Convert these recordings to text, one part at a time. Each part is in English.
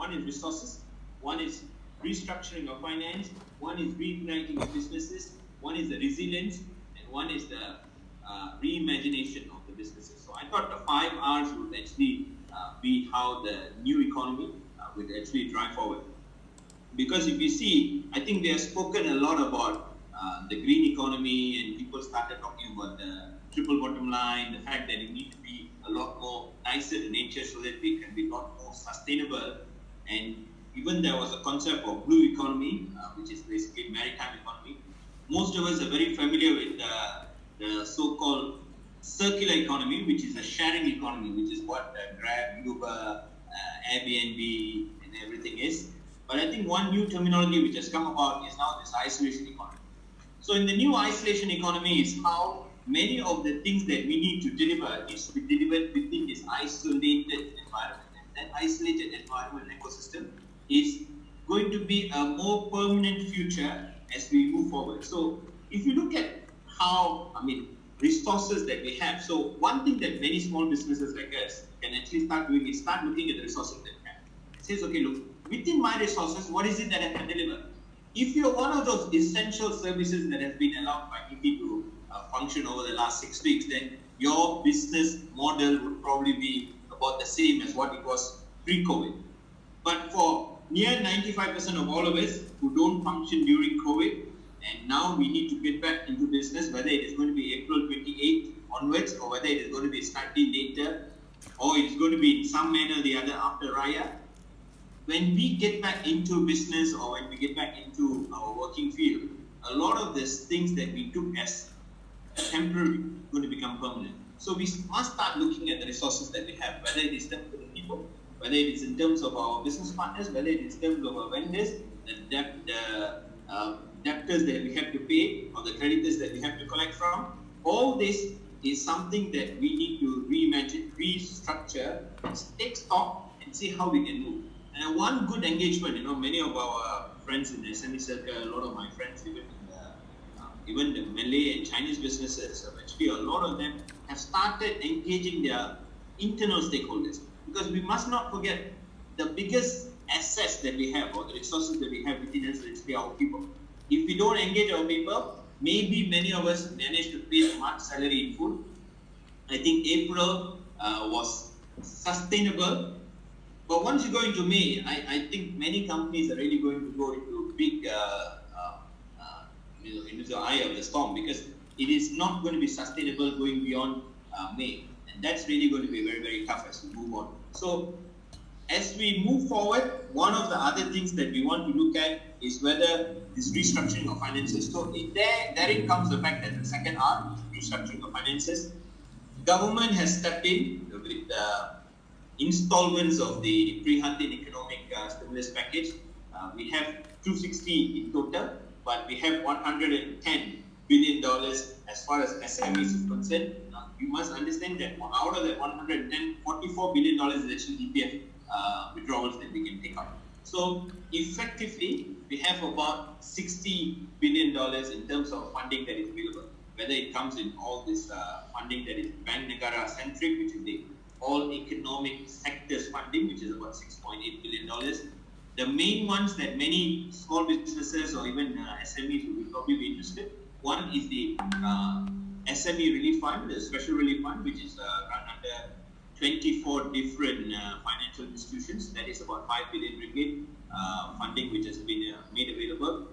One is resources, one is restructuring of finance, one is reigniting of businesses, one is the resilience, and one is the reimagination of the businesses. So I thought the 5 R's would actually be how the new economy would actually drive forward. Because if you see, I think they have spoken a lot about the green economy, and people started talking about the triple bottom line, the fact that it needs to be a lot more nicer to nature so that we can be a lot more sustainable. And even there was a concept of blue economy, which is basically maritime economy. Most of us are very familiar with the so-called circular economy, which is a sharing economy, which is what Grab, Uber, Airbnb, and everything is. But I think one new terminology which has come about is now this isolation economy. So in the new isolation economy is how many of the things that we need to deliver needs to be delivered within this isolated environment. And that isolated environment ecosystem is going to be a more permanent future as we move forward. So if you look at how, resources that we have. So one thing that many small businesses like us can actually start doing is start looking at the resources that we have. It says, okay, look, within my resources, what is it that I can deliver? If you're one of those essential services that has been allowed by BP to function over the last 6 weeks, then your business model would probably be about the same as what it was pre-COVID. But for near 95% of all of us who don't function during COVID, and now we need to get back into business, whether it is going to be April 28th onwards, or whether it is going to be slightly later, or it's going to be in some manner or the other after Raya. When we get back into business, or when we get back into our working field, a lot of these things that we took as temporary are going to become permanent. So we must start looking at the resources that we have, whether it is in terms of the people, whether it is in terms of our business partners, whether it is in terms of our vendors, the debtors that we have to pay, or the creditors that we have to collect from. All this is something that we need to reimagine, restructure, take stock, and see how we can move. And one good engagement, many of our friends in the SME circle, a lot of my friends, even the Malay and Chinese businesses, actually a lot of them have started engaging their internal stakeholders. Because we must not forget the biggest assets that we have, or the resources that we have within us, is our people. If we don't engage our people, maybe many of us manage to pay a much salary in food. I think April was sustainable. But once you go into May, I think many companies are really going to go into big, into the eye of the storm, because it is not going to be sustainable going beyond May. And that's really going to be very, very tough as we move on. So as we move forward, one of the other things that we want to look at is whether this restructuring of finances. So therein comes the fact that the second R, restructuring of finances. Government has stepped in with the installments of the pre-hunting economic stimulus package. We have 260 in total, but we have $110 billion as far as SMEs is concerned. Now, you must understand that out of that 110, $44 billion is actually EPF withdrawals that we can take out. So effectively, we have about $60 billion in terms of funding that is available. Whether it comes in all this funding that is Bank Negara centric, which is the all economic sectors funding, which is about $6.8 billion. The main ones that many small businesses or even SMEs will probably be interested. One is the SME Relief Fund, the Special Relief Fund, which is run under 24 different financial institutions. That is about 5 billion ringgit funding, which has been made available.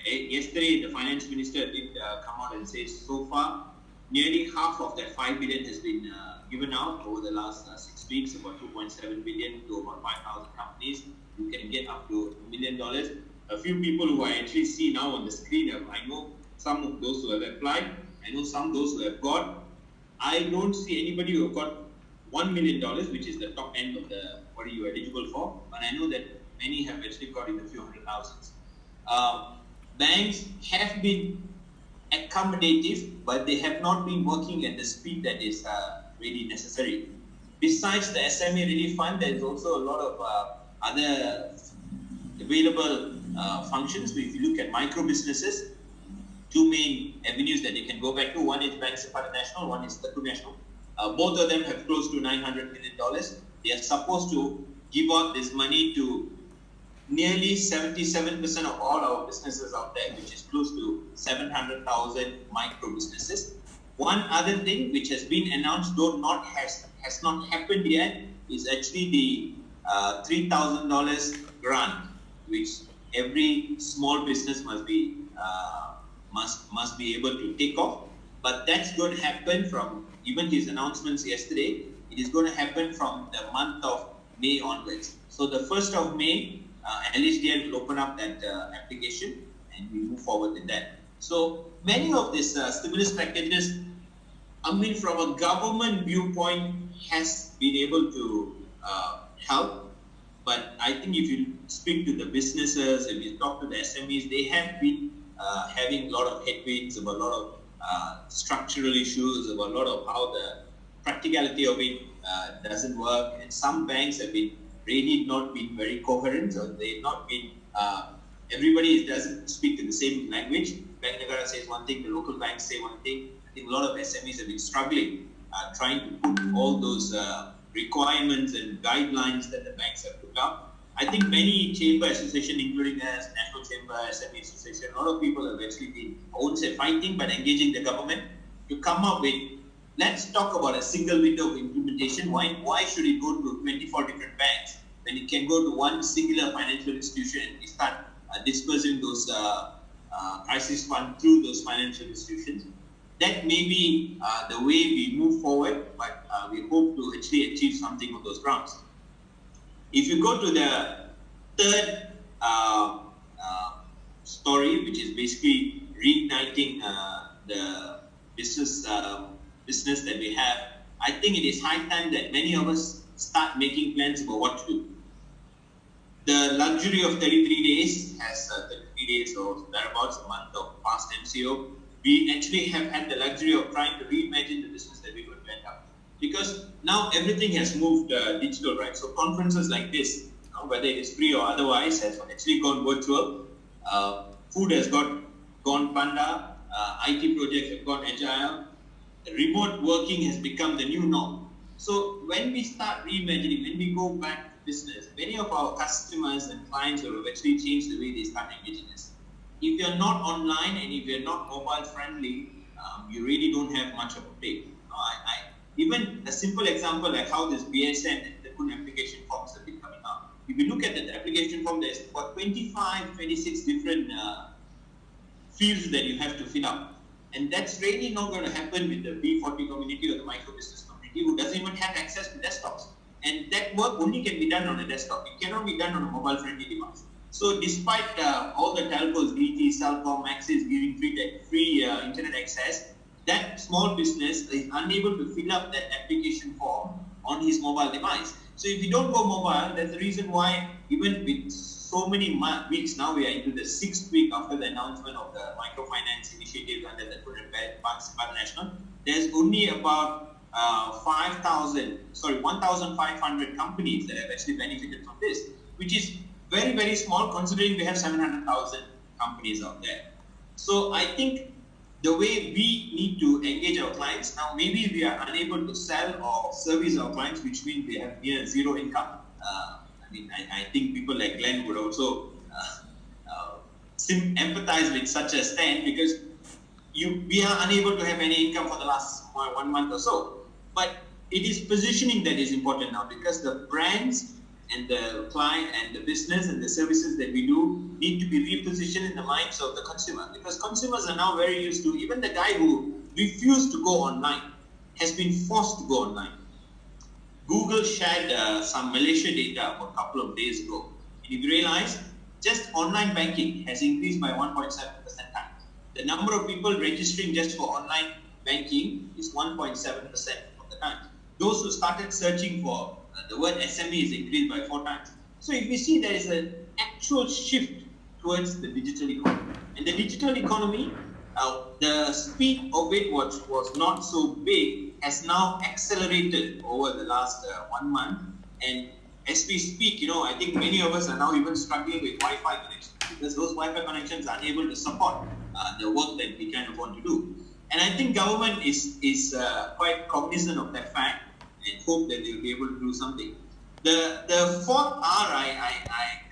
Yesterday, the finance minister did come out and say so far, nearly half of that 5 billion has been given out over the last 6 weeks, about 2.7 billion to about 5,000 companies. You can get up to $1 million. A few people who I actually see now on the screen, I know some of those who have applied, I know some of those who have got. I don't see anybody who have got $1 million, which is the top end of the what are you eligible for, but I know that many have actually got in the few hundred thousands. Banks have been accommodative, but they have not been working at the speed that is really necessary. Besides the SME Relief Fund, there is also a lot of other available functions. If you look at micro businesses, two main avenues that they can go back to. One is Bank Sepakat Nasional, one is Datuk Nasional. Both of them have close to $900 million. They are supposed to give out this money to nearly 77% of all our businesses out there, which is close to 700,000 micro businesses. One other thing which has been announced, though has not happened yet, is actually the $3,000 grant, which every small business must be able to take off. But that's going to happen from, even his announcements yesterday, it is going to happen from the month of May onwards. So the 1st of May, LHDL will open up that application and we move forward with that. So many of these stimulus packages, I mean, from a government viewpoint, has been able to help. But I think if you speak to the businesses, if you talk to the SMEs, they have been having a lot of headwinds, about a lot of structural issues, about a lot of how the practicality of it doesn't work. And some banks have been really not been very coherent, or they've not been, everybody doesn't speak in the same language. Bank Negara says one thing, the local banks say one thing. I think a lot of SMEs have been struggling trying to put all those requirements and guidelines that the banks have put up. I think many chamber associations, including us, National Chamber, SME Association, a lot of people have actually been, I won't say fighting, but engaging the government to come up with, let's talk about a single window of implementation. Why should it go to 24 different banks when it can go to one singular financial institution and we start dispersing those crisis fund through those financial institutions? That may be the way we move forward, but we hope to actually achieve something on those grounds. If you go to the third story, which is basically reigniting the business that we have, I think it is high time that many of us start making plans about what to do. The luxury of 33 days has 33 days or thereabouts, a month of past MCO. We actually have had the luxury of trying to reimagine the business that we're going to end up. Because now everything has moved digital, right? So conferences like this, whether it is free or otherwise, has actually gone virtual. Food has gone panda. IT projects have gone agile. Remote working has become the new norm. So when we start reimagining, when we go back to business, many of our customers and clients will actually change the way they start engaging us. If you're not online and if you're not mobile friendly, you really don't have much of a play. Even a simple example like how this BSN and the good application forms have been coming out. If you look at the application form, there's about 25, 26 different fields that you have to fill out. And that's really not going to happen with the B40 community or the micro business community who doesn't even have access to desktops. And that work only can be done on a desktop. It cannot be done on a mobile friendly device. So despite all the telcos, BT, Cellcom, Maxis giving free internet access, that small business is unable to fill up that application form on his mobile device. So if you don't go mobile, that's the reason why even with so many weeks, now we are into the 6th week after the announcement of the microfinance initiative under the Pakistan National, there's only about 1,500 companies that have actually benefited from this, which is very, very small considering we have 700,000 companies out there. So I think the way we need to engage our clients, now maybe we are unable to sell or service our clients, which means we have near zero income. I think people like Glenn would also empathize with such a stand because we are unable to have any income for the last 1 month or so. But it is positioning that is important now because the brands and the client and the business and the services that we do need to be repositioned in the minds of the consumer, because consumers are now very used to, even the guy who refused to go online has been forced to go online. Google shared some Malaysia data a couple of days ago. And if you realize, just online banking has increased by 1.7% times. The number of people registering just for online banking is 1.7% of the time. Those who started searching for the word SME is increased by 4 times. So if we see there is an actual shift towards the digital economy. And the digital economy, the speed of it was not so big, has now accelerated over the last 1 month. And as we speak, I think many of us are now even struggling with Wi-Fi connections because those Wi-Fi connections are unable to support the work that we kind of want to do. And I think government is quite cognizant of that fact and hope that they'll be able to do something. The fourth R I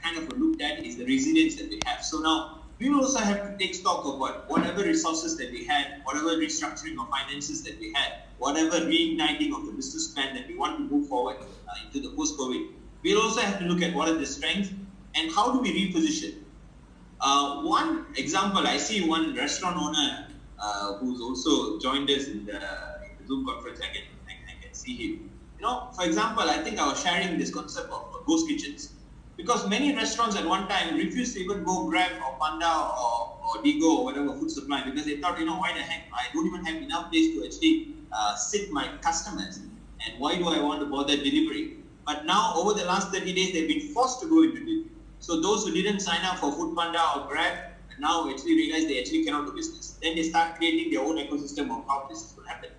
kind of looked at is the resilience that we have. So now we will also have to take stock of whatever resources that we had, whatever restructuring of finances that we had, whatever reigniting of the business plan that we want to move forward into the post-COVID. We'll also have to look at what are the strengths and how do we reposition. One example, I see one restaurant owner who's also joined us in the Zoom conference. I can see him. For example, I think I was sharing this concept of ghost kitchens, because many restaurants at one time refused to even go Grab or Panda or Digo or whatever food supply, because they thought, why the heck, I don't even have enough place to actually sit my customers, and why do I want to bother delivery? But now, over the last 30 days, they've been forced to go into delivery. So those who didn't sign up for Food Panda or Grab now actually realize they actually cannot do business. Then they start creating their own ecosystem of how business will happen.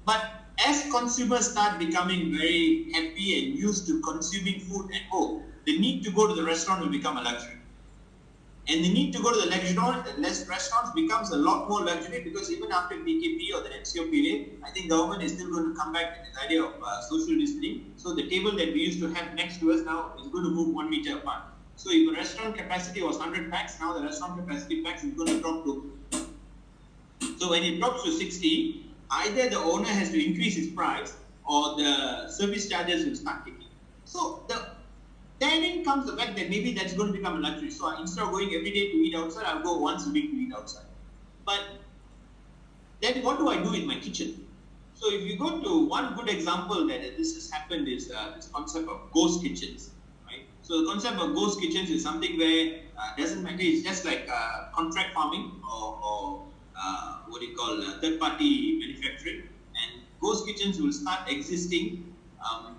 But as consumers start becoming very happy and used to consuming food at home, the need to go to the restaurant will become a luxury. And the need to go to the restaurants becomes a lot more luxury, because even after PKP or the MCO period, I think government is still going to come back to this idea of social distancing. So the table that we used to have next to us now is going to move 1 meter apart. So if the restaurant capacity was 100 packs, now the restaurant capacity packs is going to drop to. So when it drops to 60, either the owner has to increase his price or the service charges will start kicking. So then comes the fact that maybe that's going to become a luxury. So instead of going every day to eat outside, I'll go once a week to eat outside. But then what do I do in my kitchen? So if you go to one good example that this has happened is this concept of ghost kitchens. Right? So the concept of ghost kitchens is something where doesn't matter, it's just like contract farming or what do you call third-party manufacturing. And ghost kitchens will start existing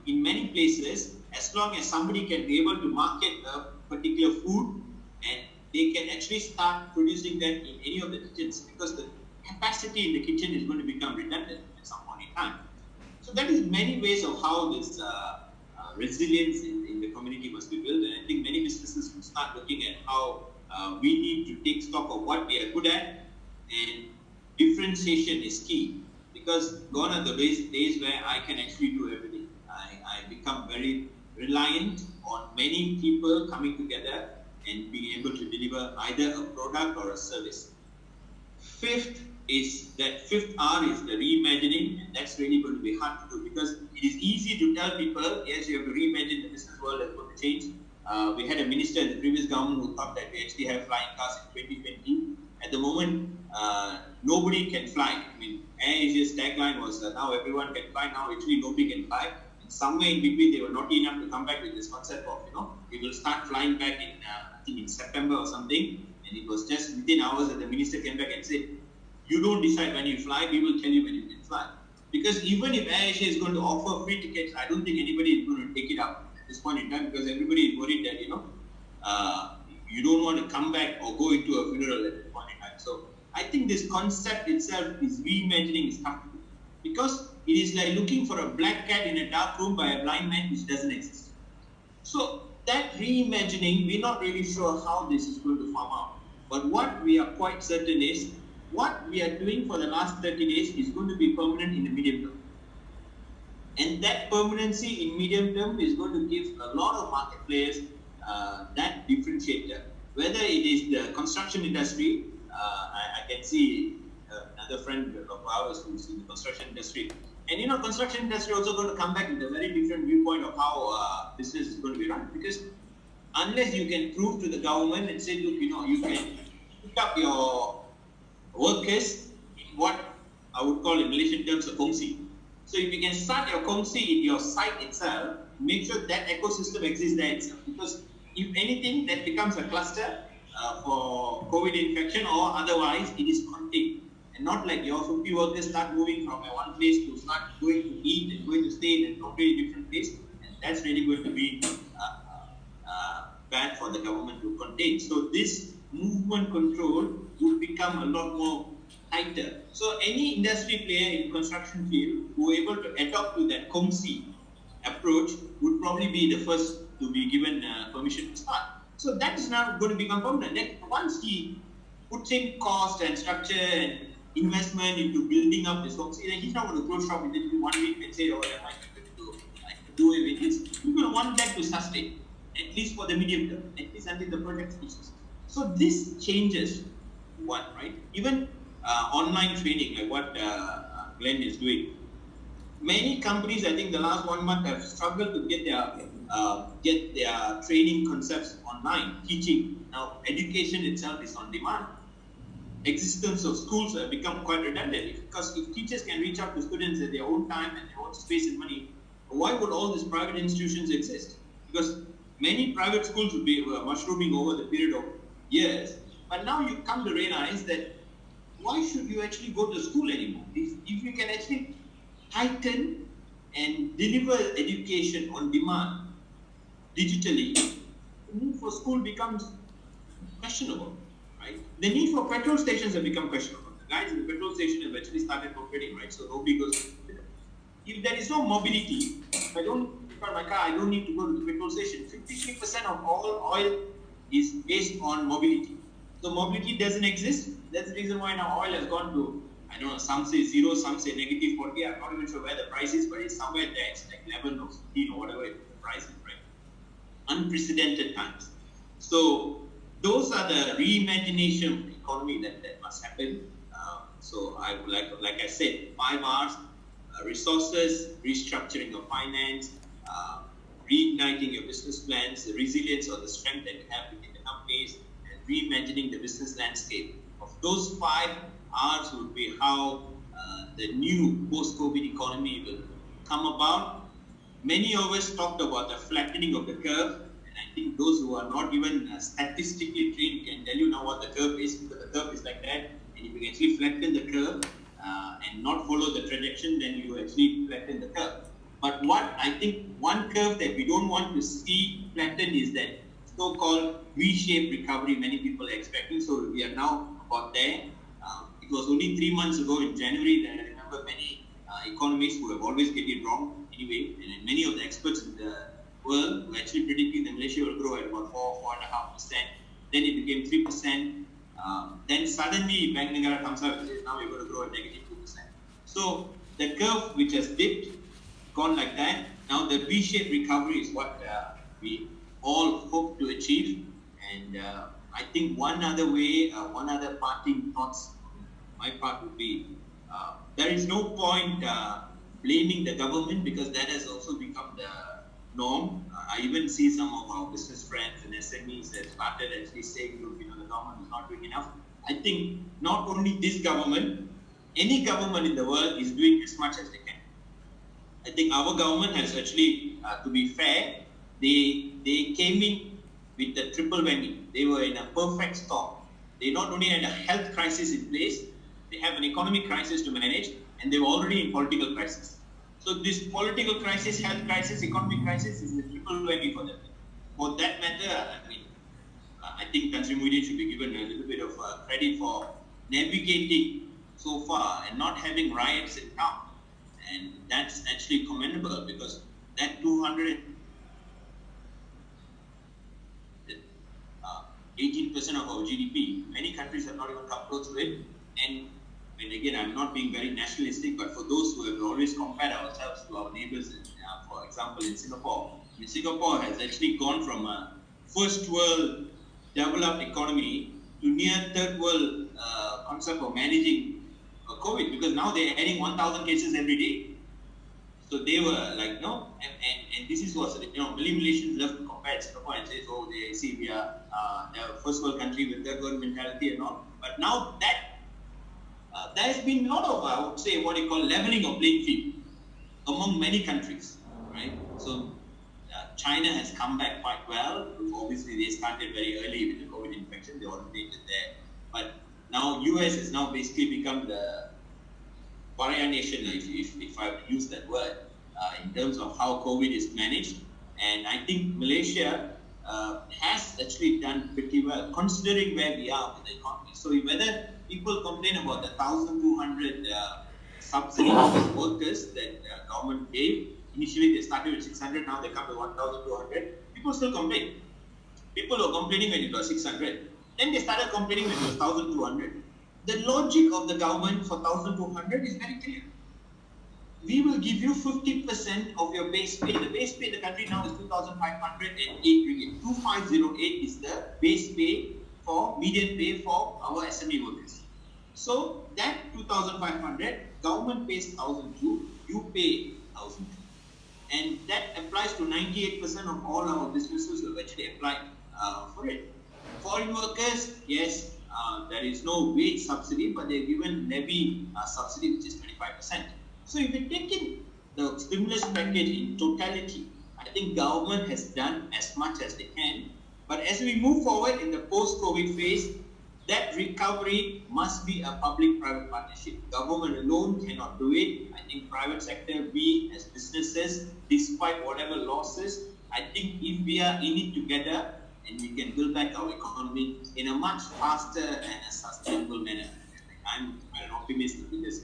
in many places, as long as somebody can be able to market a particular food and they can actually start producing that in any of the kitchens, because the capacity in the kitchen is going to become redundant at some point in time. So that is many ways of how this resilience in the community must be built, and I think many businesses will start looking at how we need to take stock of what we are good at, and differentiation is key, because gone are the days where I can actually do everything. I become very reliant on many people coming together and being able to deliver either a product or a service. Fifth R is the reimagining, and that's really going to be hard to do, because it is easy to tell people, yes, you have to reimagine the business world is going to change. We had a minister in the previous government who thought that we actually have flying cars in 2020. At the moment, nobody can fly. I mean, Air Asia's tagline was now everyone can fly. Now actually nobody can fly. And somewhere in between, they were naughty enough to come back with this concept of, we will start flying back in, I think in September or something. And it was just within hours that the minister came back and said, you don't decide when you fly, we will tell you when you can fly. Because even if Air Asia is going to offer free tickets, I don't think anybody is going to take it up at this point in time, because everybody is worried that, you don't want to come back or go into a funeral at this point in time. So I think this concept itself is reimagining is tough to do, because it is like looking for a black cat in a dark room by a blind man which doesn't exist. So that reimagining, we're not really sure how this is going to farm out. But what we are quite certain is, what we are doing for the last 30 days is going to be permanent in the medium term. And that permanency in medium term is going to give a lot of market players that differentiator. Whether it is the construction industry, I can see another friend of ours who's in the construction industry. And construction industry also going to come back with a very different viewpoint of how business is going to be run. Because unless you can prove to the government and say, look, you can pick up your workers in what I would call in Malaysian terms a kongsi. So if you can start your kongsi in your site itself, make sure that ecosystem exists there itself. Because if anything, that becomes a cluster for COVID infection, or otherwise it is contained. And not like your 50 workers start moving from one place to start going to eat and going to stay in a completely different place. And that's really going to be bad for the government to contain. So this movement control would become a lot more tighter. So any industry player in construction field who are able to adopt to that kongsi approach would probably be the first to be given permission to start. So that is now going to become permanent. Then once he puts in cost and structure and investment into building up this kongsi, then he's not going to close shop within 1 week and say, oh, I have to do away with this. People want that to sustain. at least for the medium term, at least until the project finishes. So this changes what, right? Even online training, like what Glenn is doing. Many companies, I think the last 1 month, have struggled to get their training concepts online, teaching. Now, education itself is on demand. Existence of schools have become quite redundant, because if teachers can reach out to students at their own time and their own space and money, why would all these private institutions exist? Because many private schools would be mushrooming over the period of years. But now you come to realize that why should you actually go to school anymore? If you can actually tighten and deliver education on demand digitally, the need for school becomes questionable, right? The need for petrol stations have become questionable. The guys in the petrol station have actually started operating, right? So nobody goes. If there is no mobility, if I don't got my car, I don't need to go to the petrol station. 53% of all oil is based on mobility. So mobility doesn't exist. That's the reason why now oil has gone to, I don't know, some say 0, some say negative 40. I'm not even sure where the price is, but it's somewhere there. It's like 11 or 15 or whatever the price is, right? Unprecedented times. So those are the reimagination of the economy that must happen. So I would like I said, 5 R's: resources, restructuring of finance, reigniting your business plans, the resilience or the strength that you have within the companies, and reimagining the business landscape. Of those 5 R's would be how the new post-COVID economy will come about. Many of us talked about the flattening of the curve, and I think those who are not even statistically trained can tell you now what the curve is, because the curve is like that, and if you actually flatten the curve and not follow the trajectory, then you actually flatten the curve. But what I think one curve that we don't want to see flattened is that so-called V-shaped recovery many people are expecting. So we are now about there. It was only 3 months ago in January that I remember many economists who have always get it wrong anyway, and many of the experts in the world were actually predicting that Malaysia will grow at about 4.5%. Then it became 3%. Then suddenly Bank Negara comes out and says, now we're going to grow at negative 2%. So the curve which has dipped, gone like that. Now the V-shaped recovery is what we all hope to achieve. And I think one other way, one other parting thoughts on my part would be, there is no point blaming the government, because that has also become the norm. I even see some of our business friends and SMEs that started actually saying, look, the government is not doing enough. I think not only this government, any government in the world is doing as much as they can. I think our government has actually, to be fair, they came in with the triple whammy. They were in a perfect storm. They not only had a health crisis in place, they have an economic crisis to manage, and they were already in political crisis. So this political crisis, health crisis, economic crisis is the triple whammy for them. For that matter, I think Tan Sri Muhyiddin should be given a little bit of credit for navigating so far and not having riots in town. And that's actually commendable, because that 18% of our GDP, many countries have not even come close to it. And again, I'm not being very nationalistic, but for those who have always compared ourselves to our neighbors, for example, in Singapore has actually gone from a first world developed economy to near third world concept of managing COVID, because now they're adding 1,000 cases every day. So they were like, no, and this is what, many Malaysians love to compare Singapore and say, oh, they see we are a first world country with third world mentality and all. But now that there has been a lot of, I would say, what you call leveling of playing field among many countries, right? So China has come back quite well. Obviously, they started very early with the COVID infection. They originated there. But now US has now basically become the pariah nation, if I use that word, in terms of how COVID is managed. And I think Malaysia has actually done pretty well, considering where we are with the economy. So whether people complain about the 1,200 subsidy to workers that the government gave, initially they started with 600, now they come to 1,200. People still complain. People were complaining when it was 600. Then they started complaining when it was 1,200. The logic of the government for 1,200 is very clear. we will give you 50% of your base pay. The base pay in the country now is 2,508 ringgit. 2,508 is the base pay for median pay for our SME workers. So that 2,500, government pays 1,002, you pay 1,002. And that applies to 98% of all our businesses who have actually applied for it. Foreign workers, yes, there is no wage subsidy, but they're given levy subsidy, which is 25%. So if you take in the stimulus package in totality, I think government has done as much as they can. But as we move forward in the post-COVID phase, that recovery must be a public-private partnership. Government alone cannot do it. I think private sector, we as businesses, despite whatever losses, I think if we are in it together, and we can build back our economy in a much faster and a sustainable manner. I'm an optimist with this,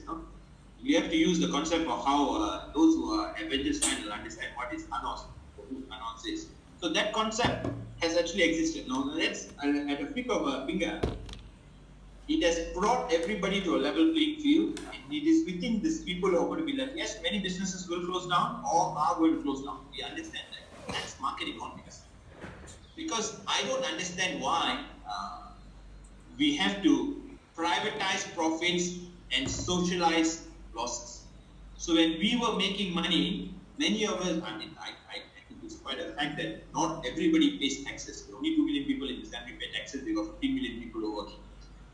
We have to use the concept of how those who are Avengers fans will understand what is Thanos, who Thanos is. So that concept has actually existed. Now let's, at a flick of a finger, it has brought everybody to a level playing field, and it is within these people who are going to be left. Yes, many businesses will close down or are going to close down. We understand that. That's market economics. Because I don't understand why we have to privatize profits and socialize losses. So when we were making money, many of us, I think it's quite a fact that not everybody pays taxes. Only 2 million people in this country pay taxes. We've got 15 million people who are working.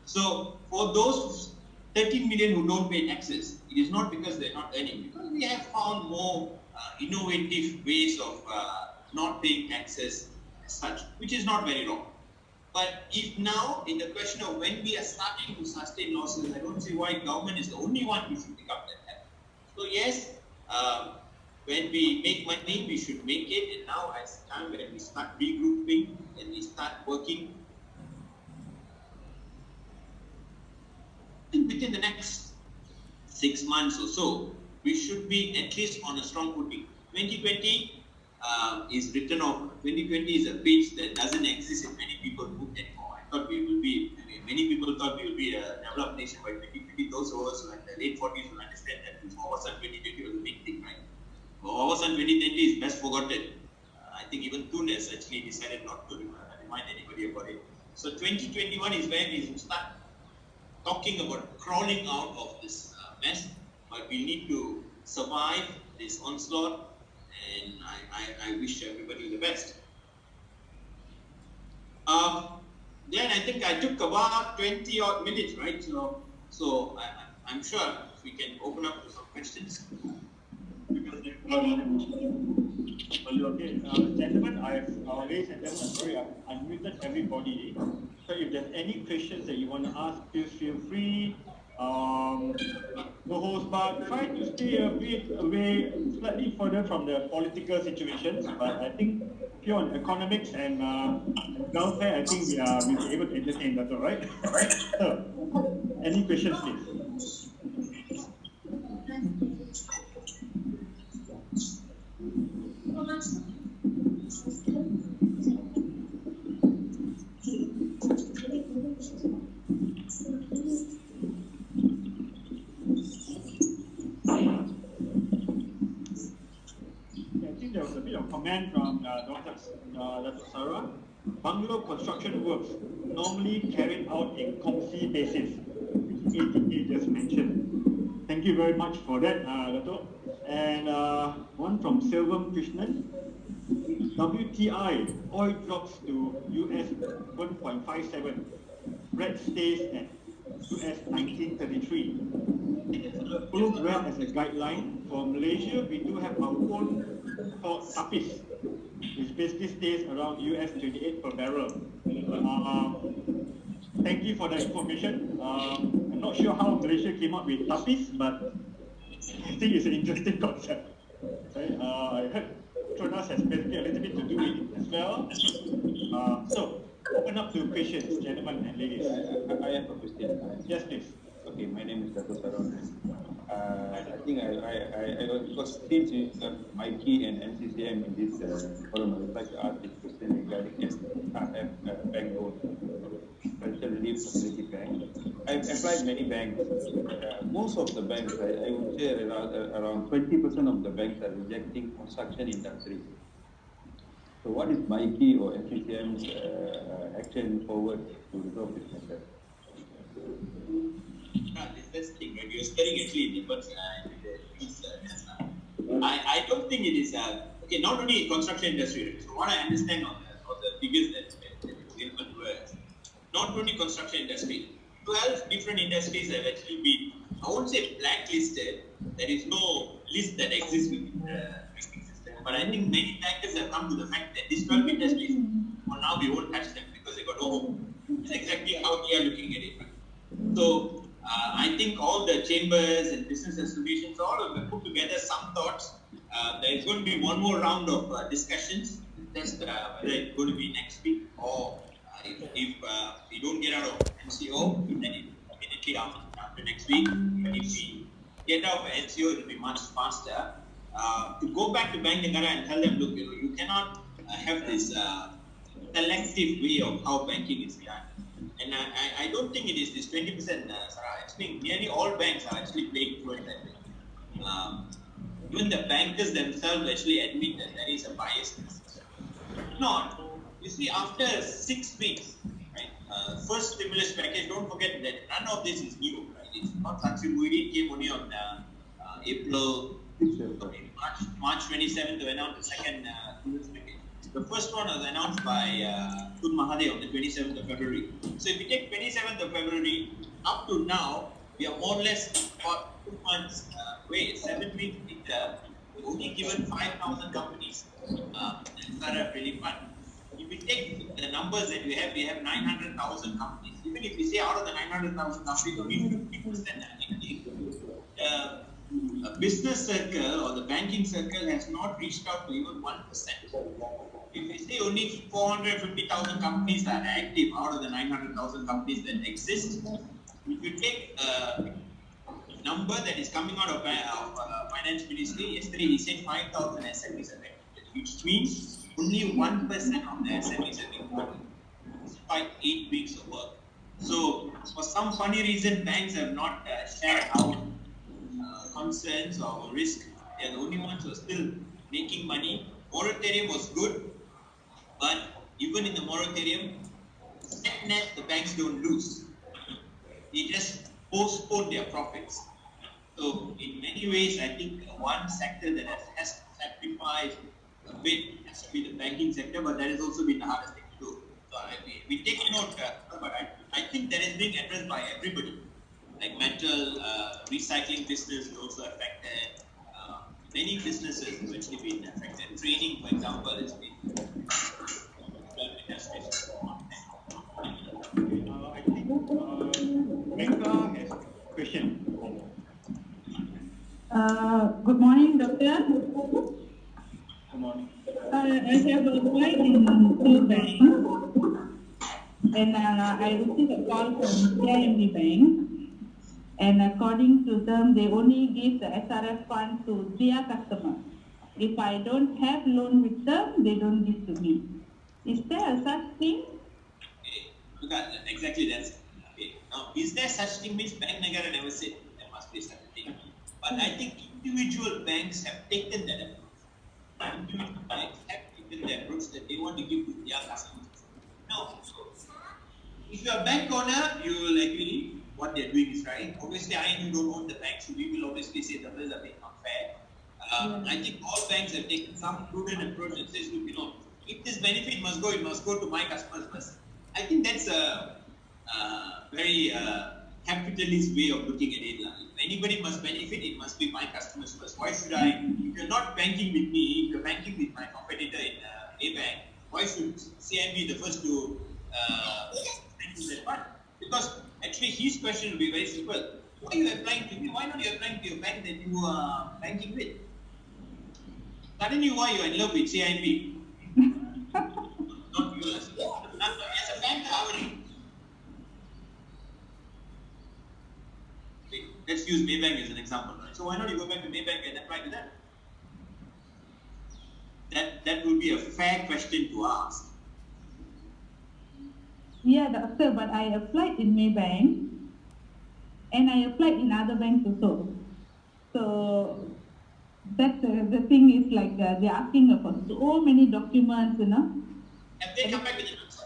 So for those 13 million who don't pay taxes, it is not because they're not earning, because we have found more innovative ways of not paying taxes as such, which is not very wrong. But if now, in the question of when we are starting to sustain losses, I don't see why government is the only one who should pick up that habit. So yes, when we make money, we should make it, and now it's time when we start regrouping and we start working. Within the next 6 months or so, we should be at least on a strong footing. 2020 is written off. 2020 is a page that doesn't exist in many people's book anymore. I thought we will be, many people thought we will be a developed nation by 2020. Those of us who are in the late 40s will understand that Wawasan 2020 was a big thing, right? Wawasan 2020 is best forgotten. I think even Tun has actually decided not to remind anybody about it. So 2021 is where we start talking about crawling out of this mess, but we need to survive this onslaught, and I wish everybody the best. Then I think I took about 20 odd minutes, right? So I'm sure we can open up to some questions. Okay, gentlemen, ladies and gentlemen, sorry, I've unmuted everybody. So if there's any questions that you want to ask, please feel free. The host bar, try to stay a bit away, slightly further from the political situations. But I think pure on economics and welfare, I think we'll be able to entertain that, all right? So, any questions, please? There was a bit of comment from Datuk Sarah. Bungalow construction works normally carried out in Kongsi basis, which ATK just mentioned. Thank you very much for that, Datuk. And one from Silvam Krishnan. WTI, oil drops to US 1.57. Brent stays at US 1933. Follow Brent as a guideline. For Malaysia, we do have our own called Tapis, which basically stays around US 28 per barrel. Thank you for the information. I'm not sure how Malaysia came up with Tapis, but I think it's an interesting concept. Right? I heard Tronas has basically a little bit to do with it as well. So, open up to questions, gentlemen and ladies. I have a question. Yes, please. Okay, my name is Datuk Saron. I think I because since you have MAICCI and MCCM in this forum, I would like to ask this question regarding SRF bank loan, Special Relief Facility Bank. I applied many banks. Most of the banks, I would say around 20% of the banks are rejecting construction industry. So what is MAICCI or MCCM's action forward to resolve this matter? Interesting, right? You're staring actually in the I don't think it is okay. Not only construction industry. Right? So what I understand of the figures that given were not only construction industry. 12 different industries have actually been, I won't say blacklisted. There is no list that exists within the banking system. But I think many bankers have come to the fact that these 12 industries, for now we won't touch them because they got no home. It's exactly how we are looking at it. So I think all the chambers and business associations all have put together some thoughts. There is going to be one more round of discussions. Test whether it's going to be next week or if we don't get out of MCO, then immediately after next week. But if we get out of MCO, it will be much faster. To go back to Bank Negara and tell them, look, you cannot have this selective way of how banking is done. And I don't think it is this 20%, Sarah. I think nearly all banks are actually playing towards that way. Even the bankers themselves actually admit that there is a bias in the system. If not, you see, after 6 weeks, right, first stimulus package, don't forget that none of this is new, right? It's not something we came only on March 27th to announce the second stimulus package. The first one was announced by Tun Mahathir on the 27th of February. So if we take 27th of February up to now, we are more or less about 2 months away, 7 weeks later, we've only given 5,000 companies SRF relief fund. If we take the numbers that we have 900,000 companies. Even if we say out of the 900,000 companies, only 50% the business circle or the banking circle has not reached out to even 1%. If we say only 450,000 companies are active out of the 900,000 companies that exist, if you take a number that is coming out of Finance Ministry, yesterday he said 5,000 SMEs are active, which means only 1% of the SMEs have been covered, despite 8 weeks of work. So, for some funny reason, banks have not shared out concerns or risk. They are the only ones who are still making money. Moratorium was good, but even in the moratorium, net the banks don't lose. They just postpone their profits. So in many ways, I think one sector that has to sacrifice a bit has to be the banking sector, but that has also been the hardest thing to do. So we take note, but I think that is being addressed by everybody. Like metal recycling business is also affected. Many businesses have actually been affected. Training, for example, has been I think Megha has a question. Good morning, Doctor. Good morning. I have applied in 2 banks, and I received a call from CIMB Bank. And according to them, they only give the SRF fund to their customers. If I don't have loan with them, they don't give to me. Is there a such thing? Exactly, that's okay. Now, is there such thing? Means Bank Negara never said there must be such a thing. But I think individual banks have taken that approach. Individual banks have taken the approach that they want to give to their customers. Now, if you are a bank owner, you will agree what they are doing is right. Obviously, I don't own the bank, so we will obviously say the bills are being unfair. I think all banks have taken some prudent approach and says, look, if this benefit must go, it must go to my customers first. I think that's a very capitalist way of looking at it. If anybody must benefit, it must be my customers first. Why should I? If you're not banking with me, if you're banking with my competitor in a bank, why should CIMB be the first to bank that fund? Because actually his question will be very simple. Why are you applying to me? Why not you applying to your bank that you are banking with? Suddenly why you are in love with CIMB? Not you as a bank already. Let's use Maybank as an example. Right? So why not you go back to Maybank and apply to them? That would be a fair question to ask. Yeah, Doctor, but I applied in Maybank, and I applied in other banks also. So that's the thing is like they're asking for so many documents, you know. Have they come back with an answer?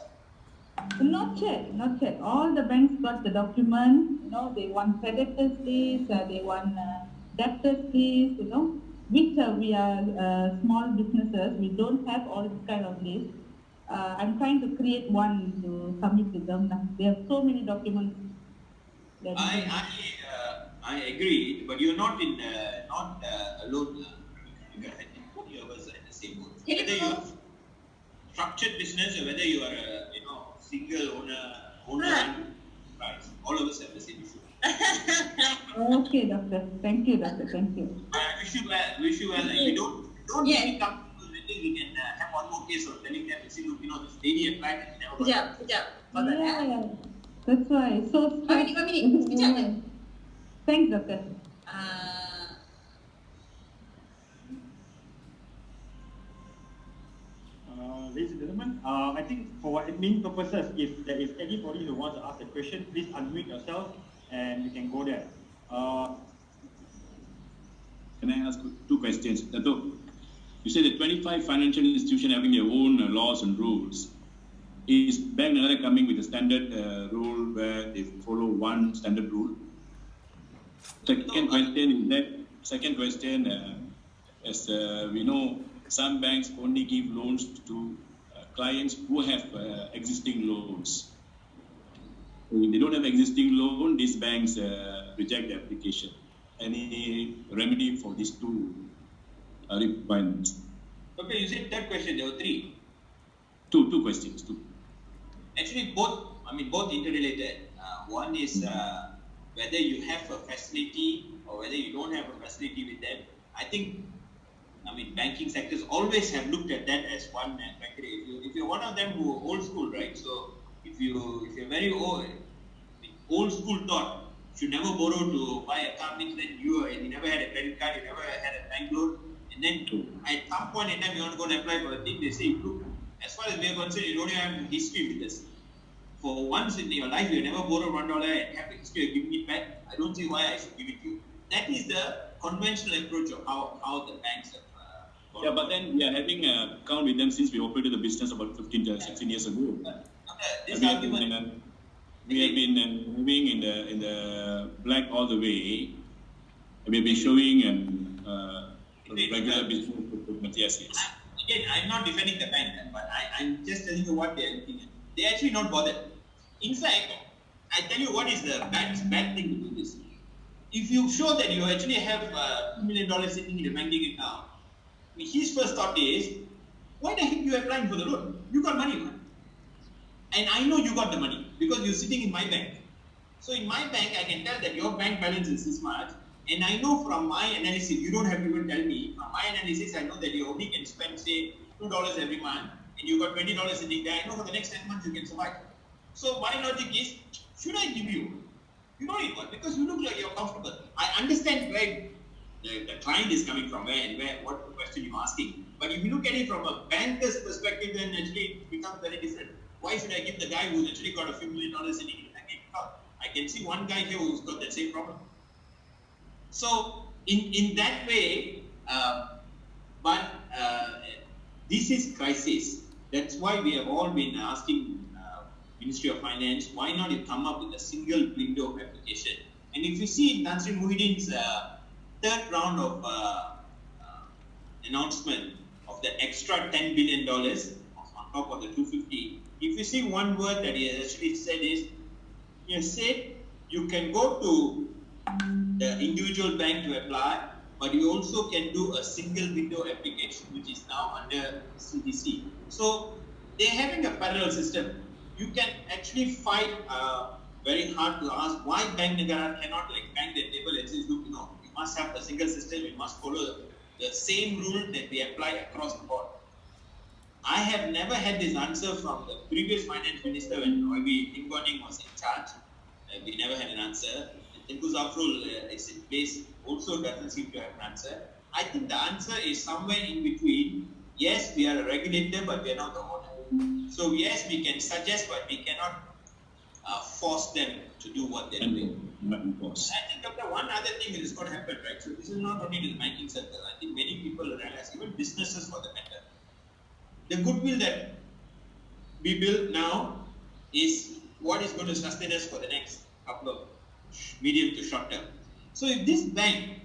Not yet, not yet. All the banks got the document, you know, they want creditors list, they want debtors list, you know, which we are small businesses, we don't have all this kind of list. I'm trying to create one to submit to them. They have so many documents. I agree, but you're not alone. You are in the same boat. Whether you're structured business or whether you are a single owner, right? All of us have the same issue. Okay, doctor. Thank you, doctor. Thank you. I wish you well. Wish you well. If you don't really come to the we can have one more case of telling them, see, look, this lady applied and never got it. Yeah, that's why. So One minute. Thanks, doctor. Ladies and gentlemen, I think for admin purposes, if there is anybody who wants to ask a question, please unmute yourself and you can go there. Can I ask 2 questions? Datuk, you said that 25 financial institutions having their own laws and rules. Is Bank Negara coming with a standard rule where they follow one standard rule? Second question, as we know, some banks only give loans to clients who have existing loans. If they don't have existing loan, these banks reject the application. Any remedy for these 2 requirements? Okay, you said third question. There were 3. 2 questions. 2. Actually, both interrelated. One is whether you have a facility or whether you don't have a facility with them. I think, banking sectors always have looked at that as one criteria. If you're one of them who are old school, right? So if you're very old school thought, you should never borrow to buy a car, means then you never had a credit card, you never had a bank loan, and then at some point in time you want to go and apply for a thing, they say, look, as far as we are concerned, you don't have history with this. For once in your life, you never borrowed $1 and have the history of giving it back. I don't see why I should give it to you. That is the conventional approach of how the banks have. Yeah, but then we are having an account with them since we operated the business about 15 to 16 years ago. This we argument. Have been moving in the black all the way. We have been showing regular business. Yes. Again, I'm not defending the bank, but I'm just telling you what they are looking at. They are actually not bothered. In fact, I tell you what is the bad thing to do this. If you show that you actually have $2 million sitting in the banking account, his first thought is, why the heck are you applying for the loan? You got money, man. And I know you got the money because you're sitting in my bank. So in my bank, I can tell that your bank balance is this much. And I know from my analysis, you don't have to even tell me, from my analysis, I know that you only can spend, say, $2 every month, and you got $20 sitting there. I know for the next 10 months you can survive. So my logic is, should I give you? You don't need one because you look like you're comfortable. I understand where the client is coming from, what question you're asking. But if you look at it from a banker's perspective, then actually it becomes very different. Why should I give the guy who's actually got a few $1 million sitting in the banking account? I can see one guy here who's got that same problem. So in that way, this is crisis. That's why we have all been asking Ministry of Finance, why not you come up with a single window of application? And if you see Tan Sri Muhyiddin's third round of announcement of the extra $10 billion on top of the 250, if you see one word that he has actually said is, he has said you can go to the individual bank to apply, but you also can do a single window application, which is now under CDC. So they're having a parallel system. You can actually fight very hard to ask why Bank Negara cannot bang the table and say, look, you must have a single system, you must follow the same rule that we apply across the board. I have never had this answer from the previous finance minister when HUAWEI was in charge. We never had an answer. Tengku Zafrul is in place, also doesn't seem to have an answer. I think the answer is somewhere in between. Yes, we are a regulator, but we are not the owner. So yes, we can suggest, but we cannot force them to do what they're doing. Force. I think, Doctor, one other thing that is going to happen, right? So this is not only in the banking sector. I think many people realize, even businesses for the matter, the goodwill that we build now is what is going to sustain us for the next couple of medium to short term. So if this bank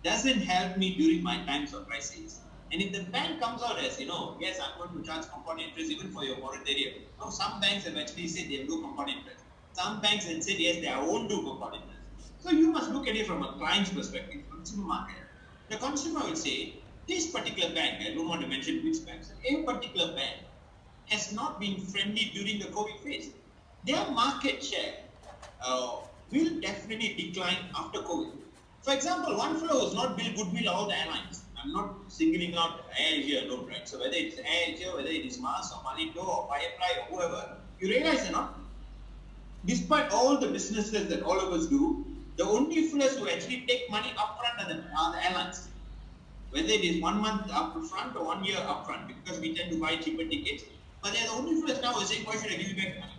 doesn't help me during my times of crisis, and if the bank comes out as, yes, I'm going to charge compound interest even for your moratorium. Now, some banks have actually said they will do compound interest. Some banks have said, yes, they won't do compound interest. So you must look at it from a client's perspective, consumer market. The consumer will say, this particular bank, I don't want to mention which banks, a particular bank has not been friendly during the COVID phase. Their market share will definitely decline after COVID. For example, one fellow has not built goodwill all the airlines. I'm not singling out Air Asia alone, right? So whether it's Air Asia, whether it is Mars or Malindo or Firefly or whoever, you realize or not, despite all the businesses that all of us do, the only fellows who actually take money upfront are the airlines. Whether it is 1 month upfront or 1 year upfront, because we tend to buy cheaper tickets. But they're the only fellows now who are saying, why should I give you back money?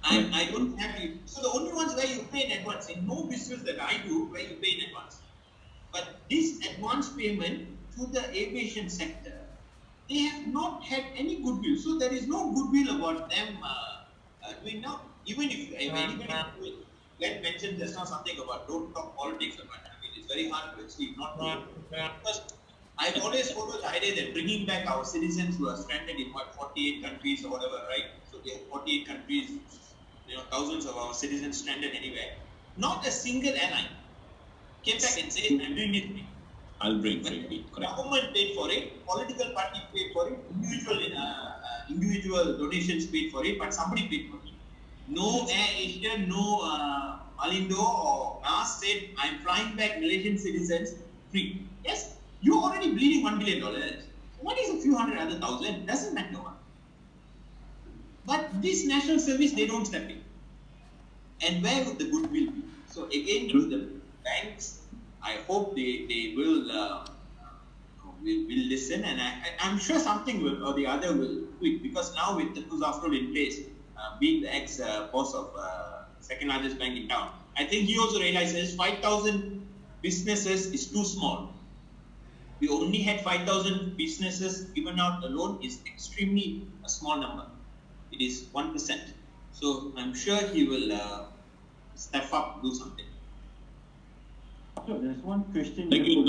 I don't have you. So the only ones where you pay in advance, in no business that I do where you pay in advance. But this advance payment to the aviation sector, they have not had any goodwill. So there is no goodwill about them doing now. Even if Glenn mentioned just now something about don't talk politics about it. I mean, it's very hard to actually not do it. Because I've always followed the idea that bringing back our citizens who are stranded in 48 countries or whatever, right? So we have 48 countries, thousands of our citizens stranded anywhere. Not a single airline came back and said, I'm doing it. I'll bring for you. Correct. Government paid for it, political party paid for it, individual donations paid for it, but somebody paid for it. No Air Asia, no Malindo or Mars said, I'm flying back Malaysian citizens free. Yes, you're already bleeding $1 billion. What is a few hundred other thousand? Doesn't matter. But this national service, they don't step in. And where would the goodwill be? So again, to the banks, I hope they will listen, and I'm sure something will or the other will quit, because now with the Afrol in place, being the ex-boss of second largest bank in town, I think he also realizes 5,000 businesses is too small. We only had 5,000 businesses given out alone is extremely a small number. It is 1%. So I'm sure he will step up, do something. So there's one question. Thank you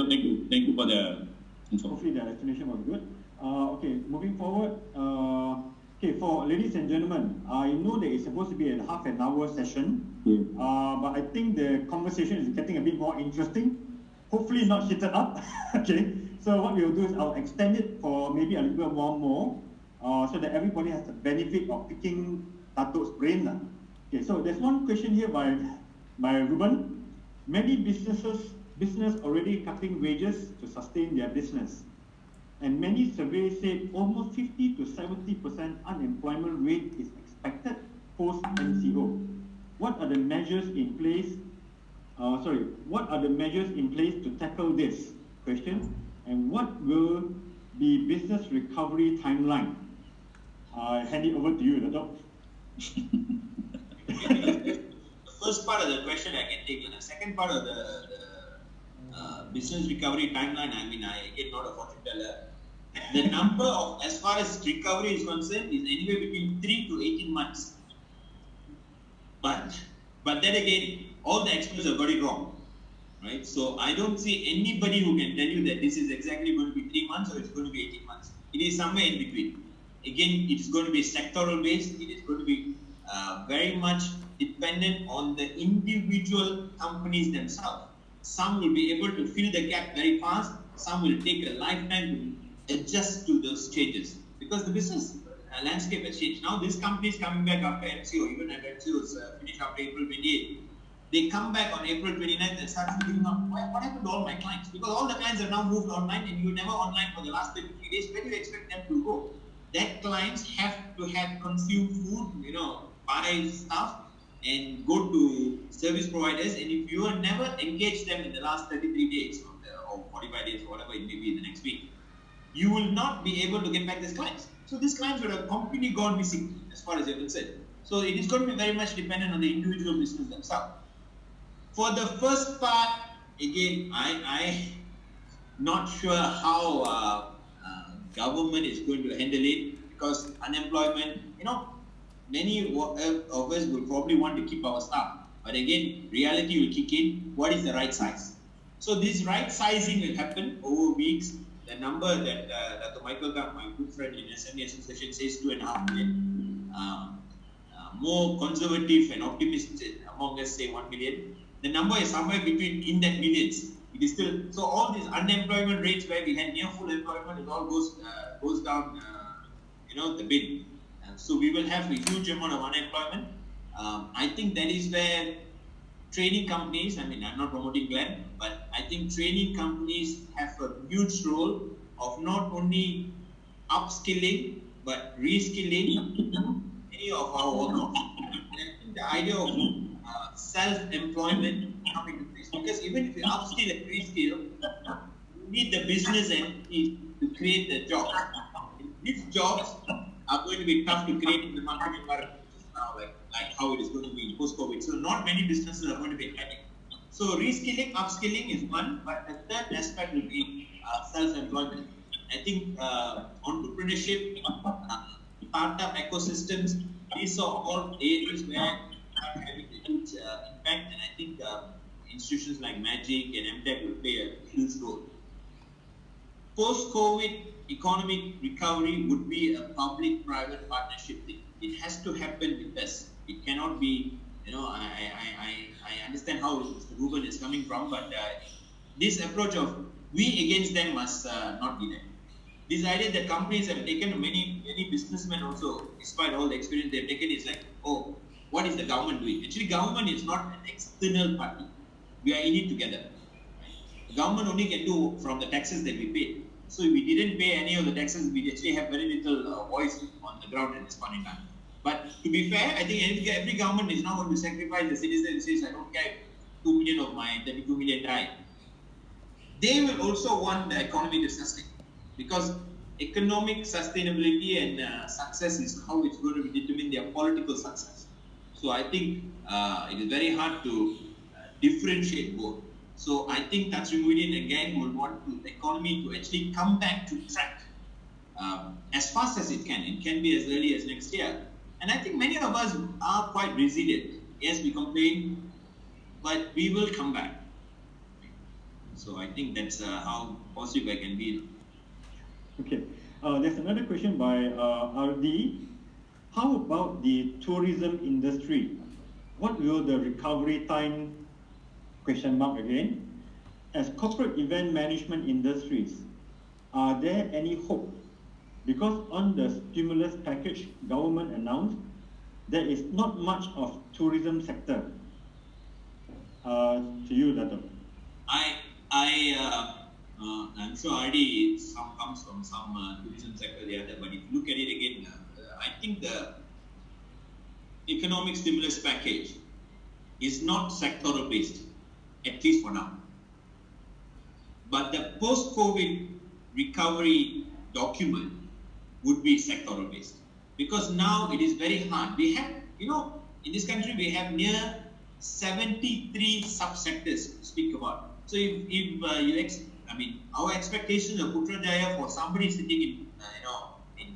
for the info. Hopefully the explanation was good. Okay, moving forward. Okay, for ladies and gentlemen, I know that it's supposed to be a half an hour session, but I think the conversation is getting a bit more interesting. Hopefully not heated up. Okay, so what we'll do is I'll extend it for maybe a little bit more, so that everybody has the benefit of picking Datuk's brain. Okay, so there's one question here by Ruben. Many business already cutting wages to sustain their business. And many surveys say almost 50 to 70% unemployment rate is expected post-MCO. What are the measures in place? What are the measures in place to tackle this question? And what will be business recovery timeline? I hand it over to you, Datuk. The first part of the question I can take. The second part of the business recovery timeline, I mean, I get not a fortune teller. The number of, as far as recovery is concerned, is anywhere between 3 to 18 months. But then again, all the experts have got it wrong, right? So I don't see anybody who can tell you that this is exactly going to be 3 months or it's going to be 18 months. It is somewhere in between. Again, it's going to be sectoral based. It is going to be very much dependent on the individual companies themselves. Some will be able to fill the gap very fast. Some will take a lifetime to adjust to those changes, because the business landscape has changed. Now this company is coming back after MCO, even if MCO is finished after April 28th. They come back on April 29th and start figuring out what happened to all my clients, because all the clients are now moved online and you were never online for the last 33 days. Where do you expect them to go? That clients have to have consumed food, buy stuff and go to service providers, and if you have never engaged them in the last 33 days or 45 days or whatever it may be the next week, you will not be able to get back these clients. So these clients would have completely gone missing as far as you're concerned. So it is going to be very much dependent on the individual business themselves. For the first part, again, I not sure how government is going to handle it, because unemployment, many of us will probably want to keep our staff. But again, reality will kick in. What is the right size? So this right sizing will happen over weeks. The number that Dr. Michael Gam, my good friend in SME Association, says 2.5 million. More conservative and optimistic among us say 1 million. The number is somewhere between in that millions. It is still, so all these unemployment rates where we had near full employment, it all goes down, the bin. So we will have a huge amount of unemployment. I think that is where training companies, I'm not promoting Glenn, but I think training companies have a huge role of not only upskilling, but reskilling many of our workers. I think the idea of self-employment coming to place, because even if you upskill and reskill, you need the business entities to create the jobs. These jobs are going to be tough to create in the market environment now, like how it is going to be post-COVID. So not many businesses are going to be having. So reskilling, upskilling is one, but the third aspect will be self-employment. I think entrepreneurship, startup ecosystems, these are all areas where are having a huge impact, and I think institutions like MAICCI and MTech will play a huge role. Post-COVID economic recovery would be a public-private partnership thing. It has to happen with us. It cannot be, I understand how Mr. Ruben is coming from, but this approach of we against them must not be there. This idea that companies have taken, many businessmen also, despite all the experience they've taken, is like, oh, what is the government doing? Actually, government is not an external party. We are in it together. Right? The government only can do from the taxes that we pay. So if we didn't pay any of the taxes, we actually have very little voice on the ground at this point in time. But to be fair, I think every government is now going to sacrifice the citizen and says, I don't care if 2 million of my 32 million die. They will also want the economy to sustain, because economic sustainability and success is how it's going to be determine their political success. So I think it is very hard to differentiate both. So I think Tan Sri Muhyiddin again will want the economy to actually come back to track as fast as it can. It can be as early as next year. And I think many of us are quite resilient. Yes, we complain, but we will come back. So I think that's how positive I can be. Okay, there's another question by RD. How about the tourism industry? What will the recovery time, question mark again, as corporate event management industries, are there any hope? Because on the stimulus package government announced, there is not much of tourism sector. To you, Datuk. I'm sure already some comes from some tourism sector the other, but if you look at it again, I think the economic stimulus package is not sectoral based, at least for now. But the post-COVID recovery document would be sectoral based, because now it is very hard. We have, in this country we have near 73 subsectors to speak about. So our expectation of Putrajaya for somebody sitting in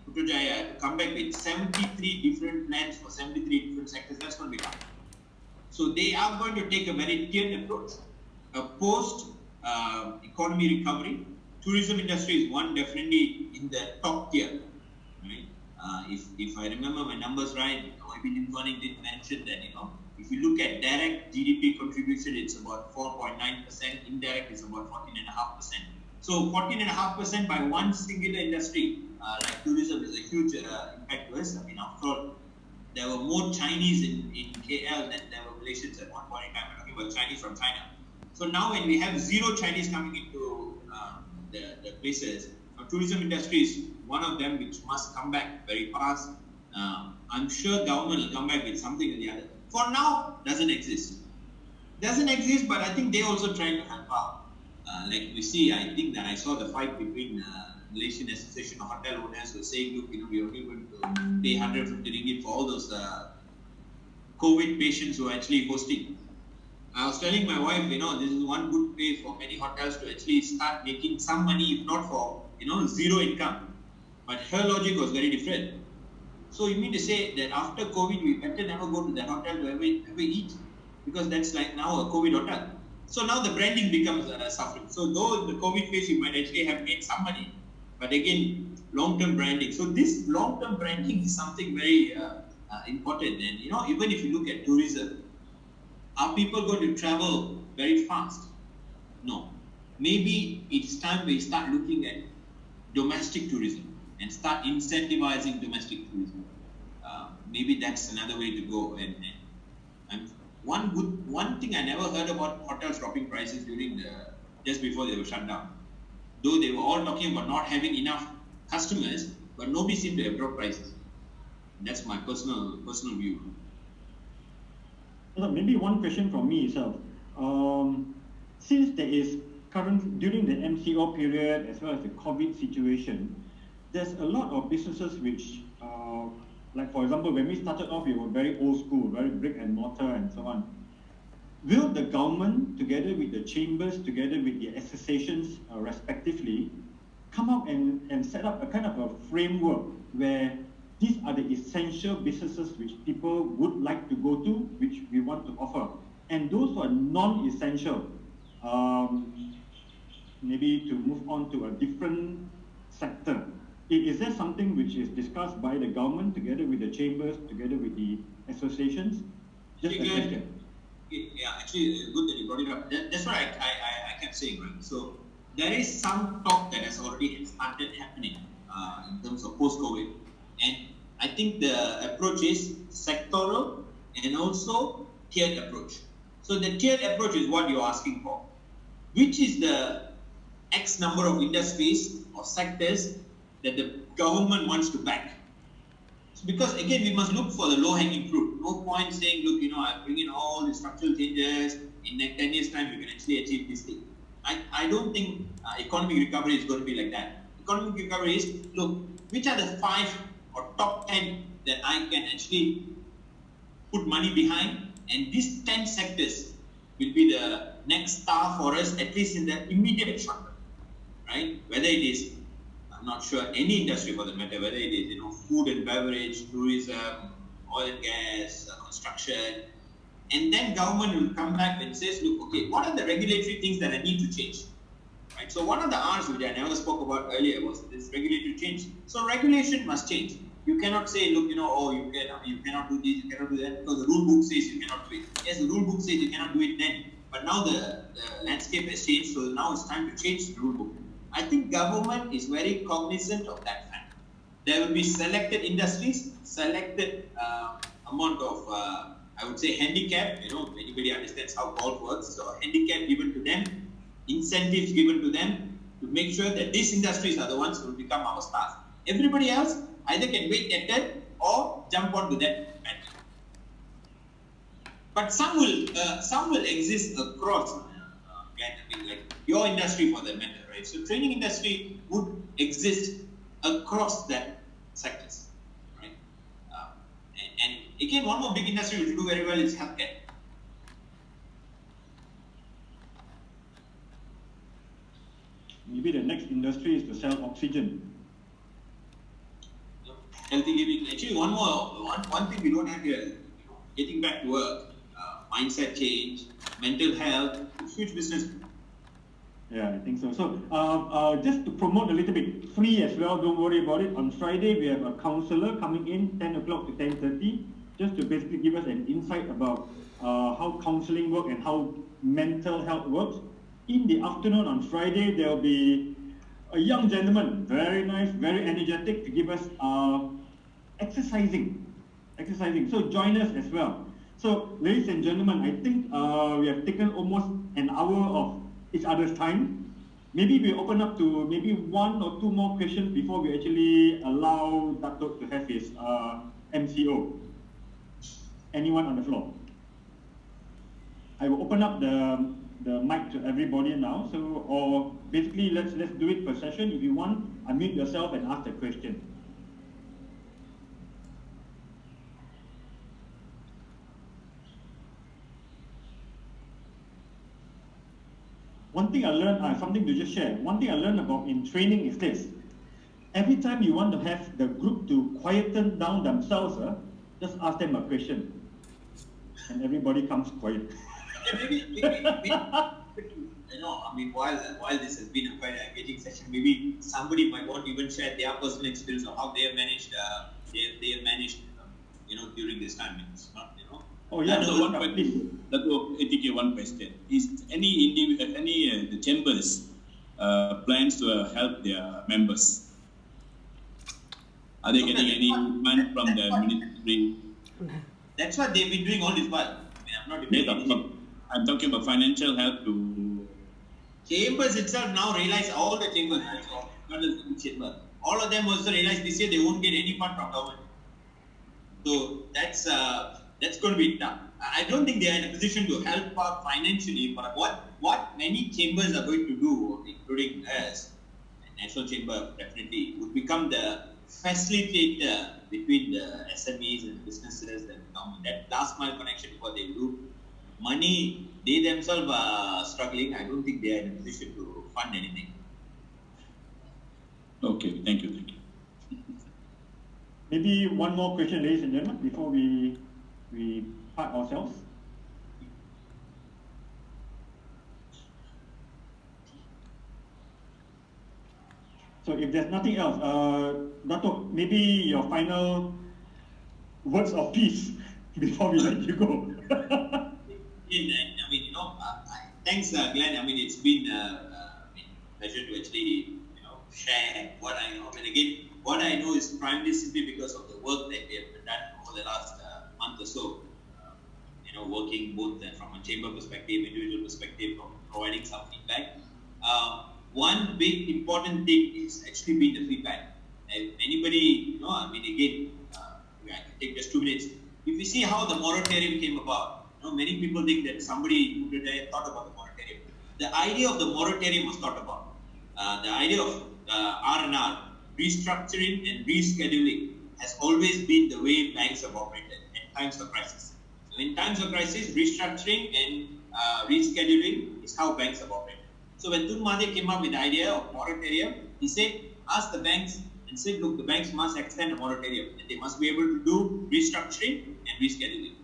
Putrajaya to come back with 73 different plans for 73 different sectors, that's going to be hard. So they are going to take a very tiered approach, a post economy recovery. Tourism industry is one definitely in the top tier, right? If I remember my numbers right, Lim Guan did mention that if you look at direct GDP contribution, it's about 4.9%. Indirect is about 14.5%. So 14.5% by one singular industry like tourism is a huge impact to us. After all, there were more Chinese in KL than there were Malaysians at one point in time. I'm talking about Chinese from China. So now when we have zero Chinese coming into the places, tourism industry is one of them which must come back very fast. I'm sure government will come back with something or the other. For now, doesn't exist. Doesn't exist, but I think they're also trying to help out. Like we see, I think that I saw the fight between Malaysian Association of Hotel Owners who are saying, look, we are only going to pay 150 ringgit for all those COVID patients who are actually hosting. I was telling my wife, this is one good way for many hotels to actually start making some money, if not for, zero income. But her logic was very different. So you mean to say that after COVID, we better never go to that hotel to ever eat? Because that's like now a COVID hotel. So now the branding becomes suffering. So though in the COVID phase, you might actually have made some money, but again, long-term branding. So this long-term branding is something very important. And even if you look at tourism, are people going to travel very fast? No. Maybe it's time we start looking at domestic tourism and start incentivizing domestic tourism. Maybe that's another way to go. And one thing I never heard about hotels dropping prices during just before they were shut down. Though they were all talking about not having enough customers, but nobody seemed to have dropped prices. That's my personal view. So maybe one question from me itself. Since there is during the MCO period as well as the COVID situation, there's a lot of businesses which, like for example, when we started off, we were very old school, very brick and mortar and so on. Will the government, together with the chambers, together with the associations respectively, come out and set up a kind of a framework where these are the essential businesses which people would like to go to, which we want to offer. And those who are non-essential, maybe to move on to a different sector. Is there something which is discussed by the government together with the chambers, together with the associations? Just a question. Yeah, actually, good that you brought it up. That's what I kept saying, right? So there is some talk that has already started happening in terms of post-COVID. And I think the approach is sectoral and also tiered approach. So the tiered approach is what you're asking for. Which is the X number of industries or sectors that the government wants to back? Because again, we must look for the low-hanging fruit. No point saying, look, I'm bringing all the structural changes. In 10 years' time, we can actually achieve this thing. I don't think economic recovery is going to be like that. Economic recovery is, look, which are the 5 or top 10 that I can actually put money behind, and these 10 sectors will be the next star for us, at least in the immediate short term, right? Whether it is, I'm not sure, any industry for that matter, whether it is, food and beverage, tourism, oil and gas, construction, and then government will come back and says, look, okay, what are the regulatory things that I need to change? Right? So one of the R's which I never spoke about earlier was this regulatory change. So regulation must change. You cannot say, look, you cannot do this, you cannot do that, because the rule book says you cannot do it. Yes, the rule book says you cannot do it then, but now the landscape has changed, so now it's time to change the rule book. I think government is very cognizant of that fact. There will be selected industries, selected amount of, I would say, handicap. Anybody understands how golf works, so handicap given to them, incentives given to them to make sure that these industries are the ones who will become our stars. Everybody else either can wait their turn or jump onto that matter. But some will exist across, like your industry for that matter, right? So training industry would exist across that sectors, right? And again, one more big industry which will do very well is healthcare. Maybe the next industry is to sell oxygen. Healthy living. Actually, one thing we don't have here, getting back to work, mindset change, mental health, huge business. Yeah, I think so. So just to promote a little bit, free as well, don't worry about it. On Friday, we have a counselor coming in 10 o'clock to 10:30, just to basically give us an insight about how counseling works and how mental health works. In the afternoon on Friday, there will be a young gentleman, very nice, very energetic, to give us exercising. So join us as well. So, ladies and gentlemen, I think we have taken almost an hour of each other's time. Maybe we open up to maybe 1 or 2 more questions before we actually allow Datuk to have his MCO. Anyone on the floor? I will open up the mic to everybody now. So, or basically, let's do it per session. If you want, unmute yourself and ask the question. one thing I learned, something to just share. One thing I learned about in training is this. Every time you want to have the group to quieten down themselves, just ask them a question. And everybody comes quiet. Maybe, while this has been a quite engaging session, maybe somebody might want to even share their personal experience of how they have managed, during this time. It's not, Oh yeah, so one question, ATK, one question. Is any the chambers plans to help their members? Are they getting any money from the ministry? That's what they've been doing all this while. I'm not debating. I'm talking about financial help to chambers itself now realize all the chambers, not just the chamber. All of them also realize this year they won't get any fund from government. So that's going to be tough. I don't think they are in a position to help out financially, but what many chambers are going to do, including us, National Chamber definitely, would become the facilitator between the SMEs and businesses and government. That last mile connection is what they do. Money, they themselves are struggling. I don't think they are in a position to fund anything. Okay, thank you. Maybe one more question, ladies and gentlemen, before we part ourselves. So if there's nothing else, Datuk, maybe your final words of peace before we let you go. Thanks, Glenn. It's been a pleasure to actually, share what I know. And again, what I know is primarily simply because of the work that we have done over the last month or so. Working both from a chamber perspective, individual perspective, from providing some feedback. One big important thing is actually been the feedback. And anybody, I can take just 2 minutes. If you see how the moratorium came about, many people think that somebody who thought about the moratorium. The idea of the moratorium was thought about. The idea of R&R, restructuring and rescheduling, has always been the way banks have operated in times of crisis. So in times of crisis, restructuring and rescheduling is how banks have operated. So when Tun Mahathir came up with the idea of moratorium, he said, ask the banks and said, look, the banks must extend a moratorium and they must be able to do restructuring and rescheduling.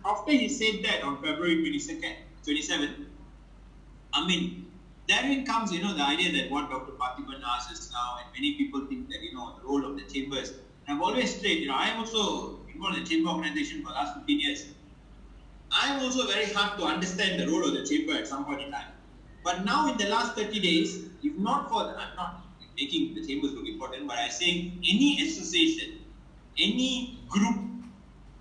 After he said that on February 27th, therein comes, the idea that what Dr. Parthiban asked us now, and many people think that, the role of the chambers. And I've always said, I am also involved in the chamber organization for the last 15 years. I am also very hard to understand the role of the chamber at some point in time. But now in the last 30 days, if not for, I'm not making the chambers look important, but I'm saying any association, any group,